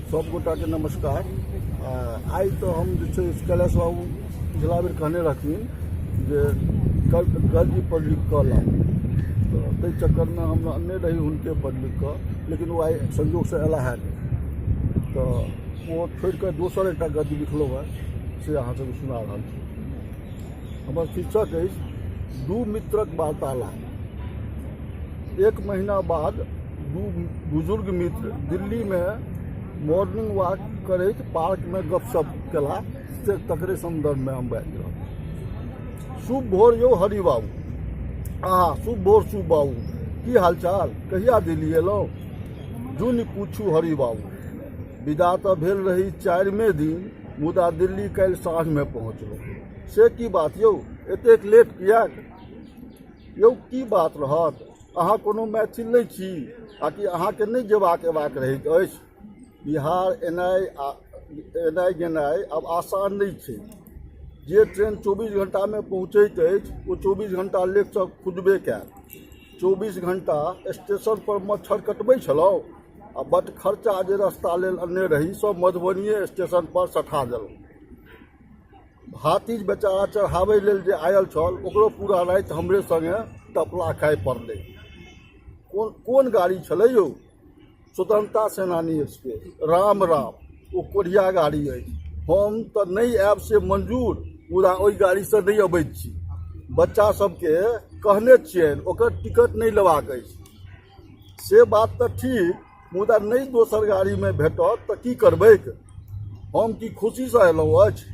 सब गोटा के नमस्कार। आई तो हम जो कैलाश बाबू पिछला बेर कहने रहथिन जे गर्जी पढ़ लिख कऽ लाओ, तो ताहि चक्कर में हम अन्य रही हुनके पढ़ लिख कऽ, लेकिन वो आई संयोग से अला है नहीं, तो वो छोड़ कर दोसर एक गद्य लिखलो है से अहाँ सब सुना रहा छी। हमर शीर्षक है दू मित्रक वार्तालाप। एक महीना बाद दू बुजुर्ग मित्र दिल्ली में मॉर्निंग वॉक करैत पार्क में गपशप केला से तकरे संदर्भ में हम बाजि रहल। शुभ भोर यौ हरि बाबू। शुभ भोर शुभ बाबू, की हालचाल, कहिया दिल्ली एलहुँ? जुनि पूछू हरि बाबू। विदा तऽ भेल रही 4वें दिन, मुदा दिल्ली काल्हि साँझ में पहुँचलहुँ। से की बात यौ, एतेक लेट किएक? यौ की बात रहत, अहाँ कोनो मैथिल नहीं छी आकि अहाँके नहीं जेबाक एबाक रहैत अछि? बिहार एनाइ गेनाइ अब आसान नहीं छै। जे ट्रेन 24 घंटा में पहुँचैत अछि वो 24 घंटा लेट खुजबे कैल। 24 घंटा स्टेशन पर मच्छर कटबै छलहुँ आ बट खर्चा जे रस्ता लेल अनने रही सब मधुबनीये स्टेशन पर सठा देलहुँ। भातीज बेचारा चढ़ाबै लेल जे आयल छल ओकरो पूरा राति हमरे संगे टपला खाय पड़लै। कोन गाड़ी छलै यौ? स्वतंत्रता सेनानी एक्सप्रेस। राम राम, वो कोढ़िया गाड़ी अछि। हम तो नहीं आयब से मंजूर, मुदा ओहि गाड़ी से नहीं अबैत छी। बच्चा सबके कहने छियनि ओकर टिकट नहीं लेबाक अछि। से बात तो ठीक, मुदा नहीं दोसर गाड़ी में भेटत तऽ की करबैक? हम की खुशी से एलहुँ अछि?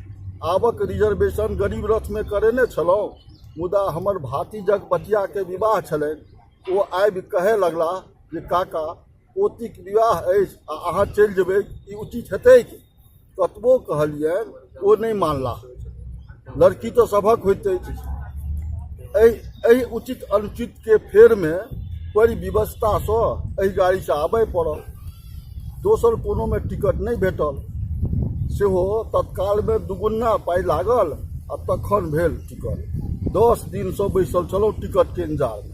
आबक रिजर्वेशन गरीब रथ में करेने छलहुँ, मुदा हमर भातीजक बचिया के विवाह छलनि। वो आबि कहे लगला जे काका पोतीक विवाह अछि आ अहाँ चलि जेबै, ई उचित हेतै? कतबो कहलियनि ओ नहीं मानला। लड़की तो सभक होइत अछि। एहि उचित अनुचित के फेर में बड़ी विवशता से एहि गाड़ी से आबय पड़ल। दोसर कोनो में टिकट नहीं भेटल, सेहो तत्काल में दुगुना पाई लागल आ तखन भेल टिकट। 10 दिन से बैसल छलहुँ टिकट के इंतजार में।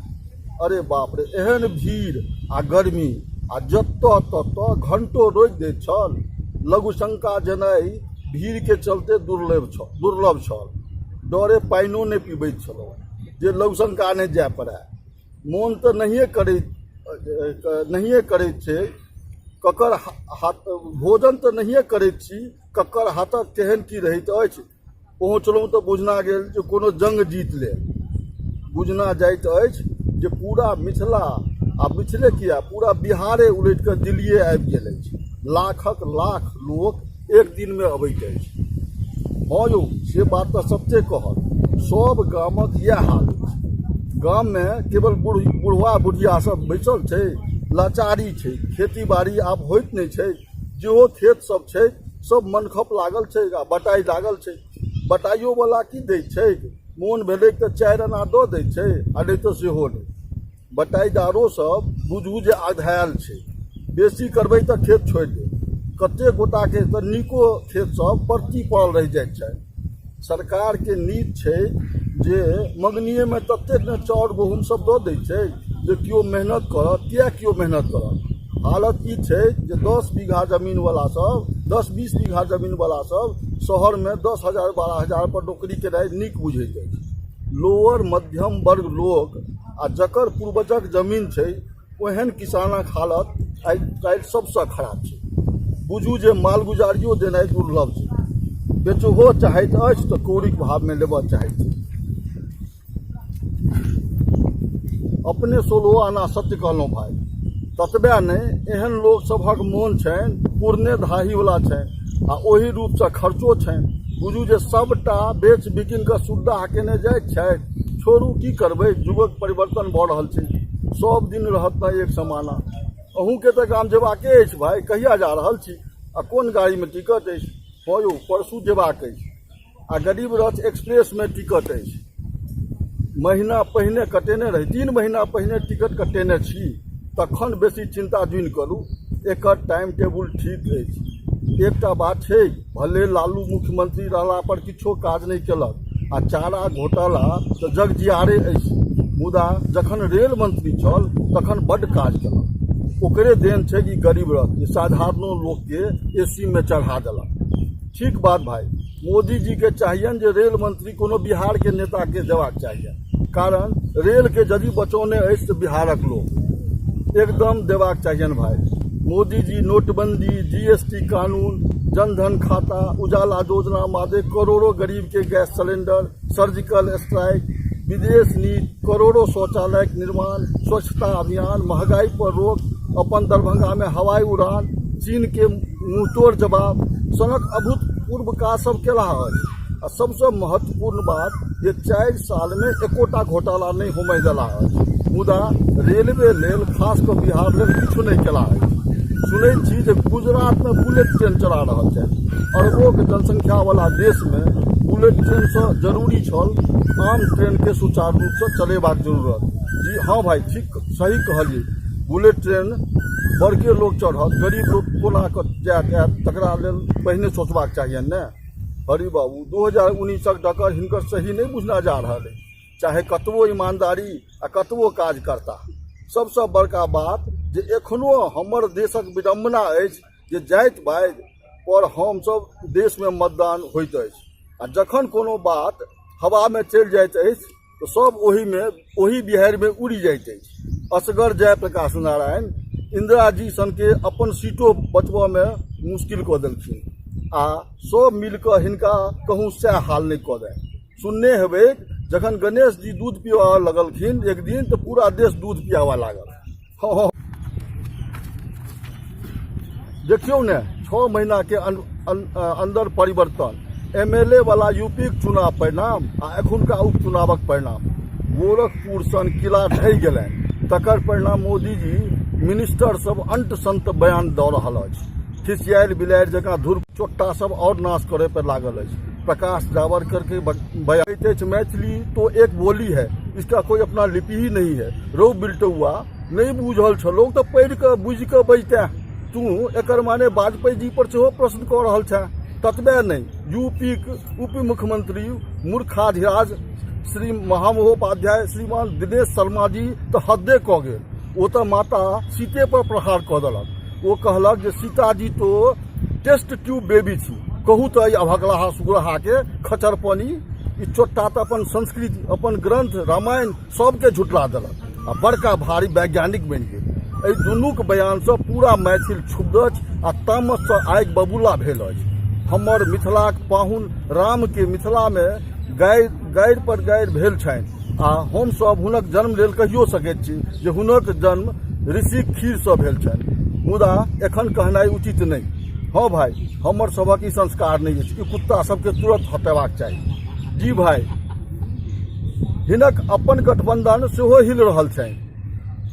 अरे बाप रे, एहन भीड़ आ गर्मी आ जतऽ ततऽ घंटो रोकि दैत छल। लघुशंका जेनाइ भीड़ के चलते दुर्लभ छल। डरे पानिओ नहीं पीबैत छलहुँ जे लघुशंका नहीं जाय पड़ै। मोन तऽ नहिए करैत छै, ककर हाथ भोजन तऽ नहिए करैत छी, ककर हाथक केहन की रहैत अछि। पहुँचलहुँ तऽ बुझना गेल जे कोनो जंग जीत ले। बुझना जाइत अछि जे पूरा मिथिला आ मिथिले किया पूरा बिहारे उलटि कऽ दिल्लिए आबि गेल अछि। लाखक लाख लोक एक दिन में अबैत अछि। हाँ यौ, से बात तऽ सत्य कहत। सब गामक इएह हाल अछि। गाम में केवल बुढ़वा बुढ़िया सब बैसल छै, लाचारी छै। खेती बाड़ी आब होइत नहीं छै। जेहो खेत सब छै सब मनखप लागल छै आ बटाई लागल छै। बटाइयो वाला की दै छै? मोन भेलै तऽ 4 आना दऽ दै छै आ नहीं तऽ सेहो नहीं। बटाईदारो सब बुझू जे आधायल छै। बेसी करबै तऽ खेत छोड़ि दे। कते गोटा के तऽ नीको खेत सब परती पड़ल रहि जाइत छै। सरकार के नीति छै जे मंगनिये में तते ने चाउर गहूम सब दऽ दै छै जे केओ मेहनत करत। किया केओ मेहनत करत? हालत ई छै जे 10 बीघा जमीन वाला सब, 10-20 बीघा जमीन वाला सब शहर में 10,000 12,000 पर नौकरी केनाइ नीक बुझैत अछि। लोअर मध्यम वर्ग लोक आ जकर पूर्वजक जमीन छै ओहन किसानक हालत आइ काल्हि सबसँ खराब छै। बुझू जे मालगुजारियो देनाइ दुर्लभ छै। बेचहो चाहैत अछि तऽ कौड़ीक भाव में लेबऽ चाहैत छै। अपने 16 आना सत्य कहलहुँ भाई। ततबे नहीं, एहन लोक सभक मोन छनि पूर्णे धाही वाला छनि आ ओही रूप से खर्चो छनि। बुझू जे सबटा बेच बिकिन कऽ सुविधा केने जाइत छथि। छोड़ू की करबै, युगक परिवर्तन भऽ रहल छै। सब दिन रहत ना एक समाना। अहूँ के तऽ गाम जेबाके अछि भाई, कहिया जा रहल छी आ कोन गाड़ी में टिकट अछि? हाँ यौ, परसू जेबाक अछि आ गरीब रथ एक्सप्रेस में टिकट अछि। महीना पहिने कटेने रही, 3 महीना पहिने टिकट कटेने छी। तखन बेसी चिंता जुनि करू, एकर टाइम टेबुल ठीक अछि। एकटा बात छै, भले लालू मुख्यमंत्री रहला पर किछो काज नहीं केलक आ चारा घोटाला तऽ जग जियारे अछि, मुदा जखन रेल मंत्री छल तखन बड्ड काज केलक। ओकरे देन है कि गरीब रह साधारणों लोग के एसी में चढ़ा दिलक। ठीक बात भाई, मोदी जी के चाहिए जे रेल मंत्री कोनो बिहार के नेता के देबाक चाहिए, कारण रेल के यदि बचौने अछि तो बिहारक लोग एकदम देबाक चाहिए भाई। मोदी जी नोटबंदी, जीएसटी कानून, जनधन खाता, उजाला योजना मादे करोड़ों गरीब के गैस सिलेंडर, सर्जिकल स्ट्राइक, विदेश नीति, करोड़ों शौचालय निर्माण, स्वच्छता अभियान, महंगाई पर रोक, अपन दरभंगा में हवाई उड़ान, चीन के मुंहतोड़ जवाब सनक अभूतपूर्व का सब केला है। आ सबसे महत्वपूर्ण बात ये 4 साल में एकोटा घोटाला नहीं होमे दिला है। मुदा रेलवे लेल खास कर बिहार लेल किछु नहीं केला है। सुनै छी जे गुजरात में बुलेट ट्रेन चला रहा है। अरबों के जनसंख्या वाला देश में बुलेट ट्रेन से जरूरी छल आम ट्रेन के सुचारू रूप से चलेबाक जरूरत। जी हाँ भाई, ठीक सही कहलिए। बुलेट ट्रेन बड़के लोग चढ़त, गरीब लोग कोना जायत तकरा लेल पहिने सोचबाक चाहिए ने। हरि बाबू 2019 डकर हिनकर सही नहीं बुझना जा रहा है, चाहे कतबो ईमानदारी आ कतबो काज करता। सबसे बड़का बात जे एखनो हमर देशक विडम्बना अछि जे जाति वाद पर हम सब देश में मतदान होइत अछि, आ जखन कोनो बात हवा में चलि जाइत अछि तो सब ओही बिहार में उड़ि जाइत अछि। असगर जयप्रकाश नारायण इंदिरा जी सन के अपन सीटो बचबा में मुश्किल कऽ देलखिन, आ सब मिलकर हिनका कहूँ सएह हाल नहीं कऽ दे। सुनने हेबै जखन गणेश जी दूध पियावा लगलखिन एक दिन तो पूरा देश दूध पियावा लागल। हाँ देखियो ने 6 महीना के अंदर परिवर्तन, एमएलए वाला यूपी के चुनाव परिणाम आ एखुनका उपचुनावक परिणाम। गोरखपुर सन किला ढहि गेलनि, तकर परिणाम मोदी जी मिनिस्टर सब अंट संत बयान दऽ रहल अछि। खिसियाल बिलाड़ि जकाँ धुर चोट्टा सब और नाश करे पर लागल अछि। प्रकाश जावड़कर के बयान मैथिली तो एक बोली है, इसका कोई अपना लिपि ही नहीं है। रो बिल्टुआ नहीं बुझल छलो तो पढ़ के बुझ के बजते। तू एकर माने वाजपेयी जी पर सेहो प्रश्न कऽ रहल छै, ततबे नहीं यूपी के उप मुख्यमंत्री मूर्खाधिराज श्री महामहोपाध्याय श्रीमान दिनेश शर्मा जी तो हदे कऽ गेल। वो तो माता सीते पर प्रहार कऽ देलक। वो कहलक जे सीता जी तो टेस्ट ट्यूब बेबी छी, कहू तो अभगलाहा सुगलाहा के खचरपनी। ई चोट्टा तो अपन संस्कृति, अपन ग्रंथ रामायण सबके झुटला देलक आ बड़का भारी वैज्ञानिक बनि गेल। एहि दुनूक बयान से पूरा मैथिल क्षुब्ध अछि आ तामस से आगि बबूला भेल अछि। हमर मिथिलाक पाहुन राम के मिथिला में गारि पर गारि भेल छनि, आ हम सब हुनक जन्म लेल कहियो सकैत छी जे हुनक जन्म ऋषि खीर से भेल छनि। मुदा एखन कहनाइ उचित नहीं। हाँ भाई, हमर सबक ई संस्कार नहीं अछि, ई कुत्ता सबके तुरंत हटेबाक चाही। जी भाई, हिनक अपन गठबंधन सेहो हिल रहल छनि।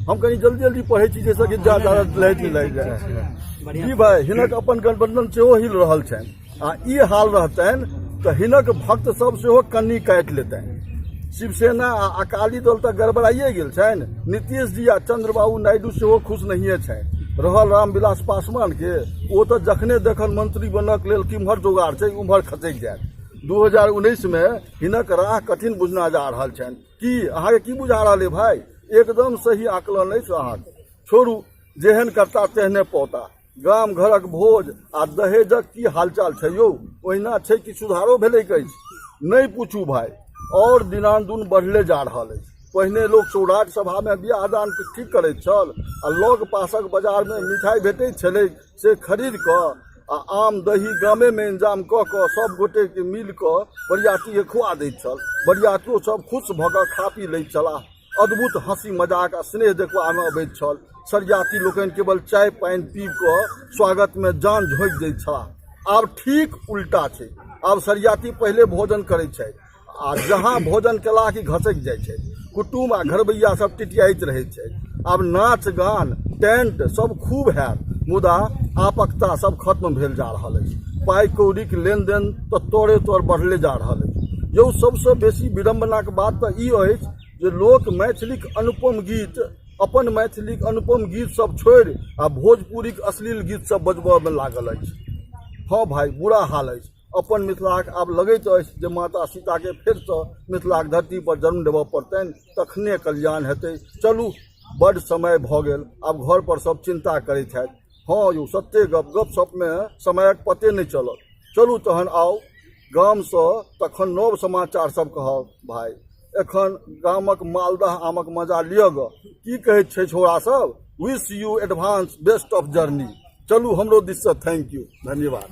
हम कहीं जल्दी जल्दी पढ़े छी जैसे कि ज्यादा लाइट लागि जाए। जी भाई, हिनक अपन गठबंधन सेहो हिल रहल छनि, आ ई हाल रहतनि तो हिनक भक्त सब सेहो कन्नी काटि लेतनि। शिवसेना आ अकाली दल तो गड़बड़ाइए गेल छनि। नीतीश जी आ चंद्रबाबू नायडू सेहो खुश नहिए छनि। रहल रामविलास पासवान के, वो तो जखने देखल मंत्री बनक लेल किम्हर जोगाड़ छै उम्हर खसैक जायत। 2019 में हिनक राह कठिन बुझना जा रहल छनि। की अहाँके की बुझा रहल है भाई? एकदम सही आकलन अछि अहाँके। छोड़ू, जेहन करता तेहने पौता। गाम घरक भोज आ दहेजक की हालचाल छै यौ? ओहिना छै कि सुधारो भेलै अछि? नहीं पूछू भाई, और दिनानुदिन बढ़ले जा रहल अछि। पहिने लोग सौराठ सभा में बियाह दान ठीक करैत छल, आ लग पासक बाजार में मिठाई भेटैत छलै से खरीद कऽ आ आम दही गामे में इंतजाम कऽ कऽ सब गोटे के मिल कऽ बरियाती के खुआ दैत छल। बरियातियो सब खुश भऽ कऽ खा पी लैत छलाह। अद्भुत हंसी मजाक आ स्नेह देखबा में अबैत छल। सरियाती लोकनि केवल चाय पानि पी कऽ स्वागत में जान झोंकि दैत छलाह। आब ठीक उल्टा छै। आब सरियाती पहले भोजन करैत छै, आ जहाँ भोजन केला कि घसैक जाइ छै। कुटुम आ घरबैया सब टिटियाइत रहैत छै। आब नाच गान टेंट सब खूब हैत, मुदा आपकता सब खत्म भेल जा रहल अछि। पाई कौड़ी के लेन देन तो तोड़े तोड़ बढ़ले जा रहल अछि। यौ सबसे बेसी विडम्बनाक बात तो ई अछि जे लोक मैथिलीक अनुपम गीत, अपन मैथिलीक अनुपम गीत सब छोड़ि आ भोजपुरीक अश्लील गीत सब बजबऽ में लागल अछि। हाँ भाई, बुरा हाल अछि। अपन मिथिलाक आब लगैत अछि जे माता सीता के फेर से मिथिलाक धरती पर जन्म देबऽ पड़तनि, तखने कल्याण हेतै। चलू बड़ समय भऽ गेल, आब घर पर सब चिंता करैत हैत। हाँ यौ, सत्य गप सपमे समयक पते नहि चलत। चलू तहन आउ गामसँ तखन नव समाचार सब कहब भाई। एखन गामक मालदह आमक मजा लिअ ग। की कहैत छै छोरा सब? Wish you advance best of journey. चलू हमरो दिससँ थैंक यू, धन्यवाद।